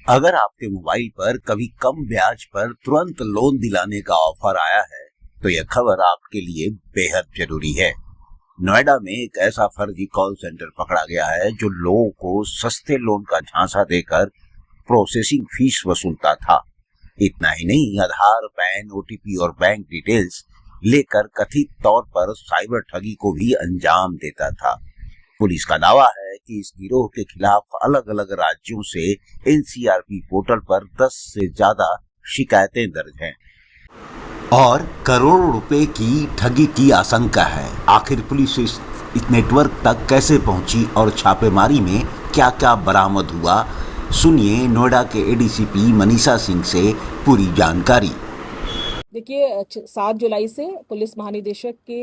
अगर आपके मोबाइल पर कभी कम ब्याज पर तुरंत लोन दिलाने का ऑफर आया है तो यह खबर आपके लिए बेहद जरूरी है। नोएडा में एक ऐसा फर्जी कॉल सेंटर पकड़ा गया है जो लोगों को सस्ते लोन का झांसा देकर प्रोसेसिंग फीस वसूलता था। इतना ही नहीं, आधार, पैन, ओटीपी और बैंक डिटेल्स लेकर कथित तौर पर साइबर ठगी को भी अंजाम देता था। पुलिस का दावा है कि इस गिरोह के खिलाफ अलग अलग राज्यों से एनसीआरपी पोर्टल पर 10 से ज्यादा शिकायतें दर्ज हैं और करोड़ों रुपए की ठगी की आशंका है। आखिर पुलिस इस नेटवर्क तक कैसे पहुंची और छापेमारी में क्या क्या बरामद हुआ, सुनिए नोएडा के एडीसीपी मनीषा सिंह से पूरी जानकारी। देखिए, 7 जुलाई से पुलिस महानिदेशक के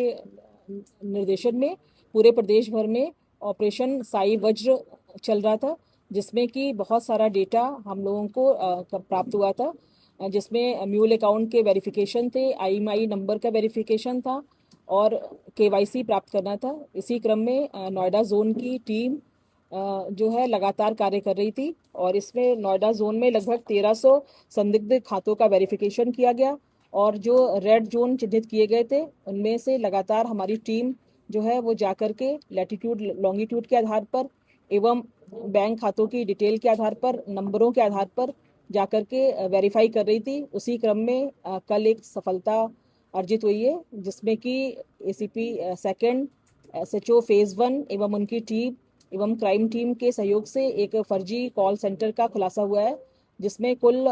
निर्देशन में पूरे प्रदेश भर में ऑपरेशन साई वज्र चल रहा था, जिसमें कि बहुत सारा डेटा हम लोगों को प्राप्त हुआ था, जिसमें म्यूल अकाउंट के वेरिफिकेशन थे, IMEI नंबर का वेरिफिकेशन था और KYC प्राप्त करना था। इसी क्रम में नोएडा जोन की टीम जो है लगातार कार्य कर रही थी और इसमें नोएडा जोन में लगभग 1300 संदिग्ध खातों का वेरिफिकेशन किया गया और जो रेड जोन चिन्हित किए गए थे उनमें से लगातार हमारी टीम जो है वो जाकर के लैटिट्यूड लॉन्गिट्यूड के आधार पर एवं बैंक खातों की डिटेल के आधार पर, नंबरों के आधार पर जाकर के वेरीफाई कर रही थी। उसी क्रम में कल एक सफलता अर्जित हुई है, जिसमें कि ACP सेकेंड, SHO फेज़ 1 एवं उनकी टीम एवं क्राइम टीम के सहयोग से एक फर्जी कॉल सेंटर का खुलासा हुआ है, जिसमें कुल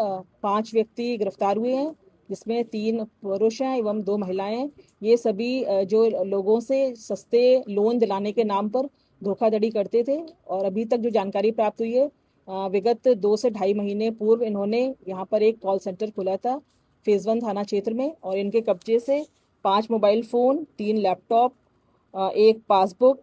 5 व्यक्ति गिरफ्तार हुए हैं, जिसमें 3 पुरुष हैं एवं 2 महिलाएं हैं। ये सभी जो लोगों से सस्ते लोन दिलाने के नाम पर धोखाधड़ी करते थे और अभी तक जो जानकारी प्राप्त हुई है, विगत 2 से ढाई महीने पूर्व इन्होंने यहाँ पर एक कॉल सेंटर खोला था फेज़ 1 थाना क्षेत्र में और इनके कब्जे से 5 मोबाइल फ़ोन, 3 लैपटॉप, एक पासबुक,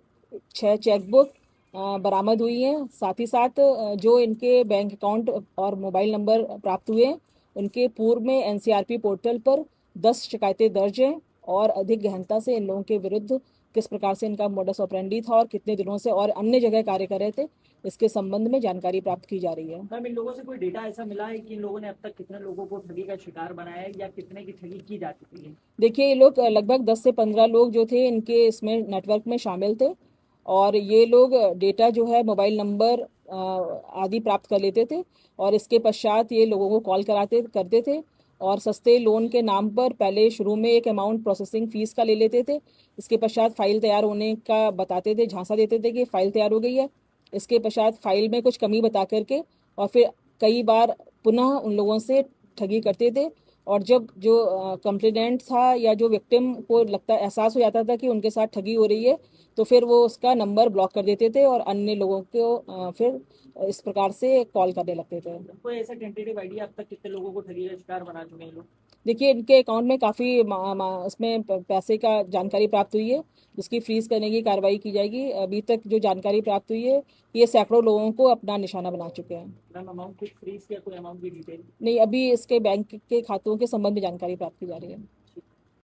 6 चेकबुक बरामद हुई हैं। साथ ही साथ जो इनके बैंक अकाउंट और मोबाइल नंबर प्राप्त हुए हैं, उनके पूर्व में एनसीआरपी पोर्टल पर 10 शिकायतें दर्ज हैं और अधिक गहनता से इन लोगों के विरुद्ध किस प्रकार से इनका मोडस ऑपरेंडी था और कितने दिनों से और अन्य जगह कार्य कर रहे थे, इसके संबंध में जानकारी प्राप्त की जा रही है। मैम, इन लोगों से कोई डेटा ऐसा मिला है कि इन लोगों ने अब तक कितने लोगों को ठगी का शिकार बनाया है या कितने की ठगी की जा चुकी है? देखिए, ये लोग लगभग 10 से 15 लोग जो थे इनके इसमें नेटवर्क में शामिल थे और ये लोग डेटा जो है मोबाइल नंबर आदि प्राप्त कर लेते थे और इसके पश्चात ये लोगों को कॉल करते थे और सस्ते लोन के नाम पर पहले शुरू में एक अमाउंट प्रोसेसिंग फीस का ले लेते थे। इसके पश्चात फाइल तैयार होने का बताते थे, झांसा देते थे कि फाइल तैयार हो गई है। इसके पश्चात फाइल में कुछ कमी बता करके और फिर कई बार पुनः उन लोगों से ठगी करते थे और जब जो कंप्लेनेंट था या जो विक्टिम को लगता एहसास हो जाता था कि उनके साथ ठगी हो रही है, तो फिर वो उसका नंबर ब्लॉक कर देते थे और अन्य लोगों को फिर इस प्रकार से कॉल करने लगते थे। कोई ऐसा टेंटेटिव आइडिया अब तक कितने लोगों को ठगी का शिकार बना चुके हैं लोग? देखिए, इनके अकाउंट में काफ़ी इसमें पैसे का जानकारी प्राप्त हुई है, जिसकी फ्रीज करने की कार्रवाई की जाएगी। अभी तक जो जानकारी प्राप्त हुई है, ये सैकड़ों लोगों को अपना निशाना बना चुके हैं। मैम, अमाउंट कुछ फ्रीज या कोई अमाउंट की डिटेल? नहीं, अभी इसके बैंक के खातों के संबंध में जानकारी प्राप्त की जा रही है।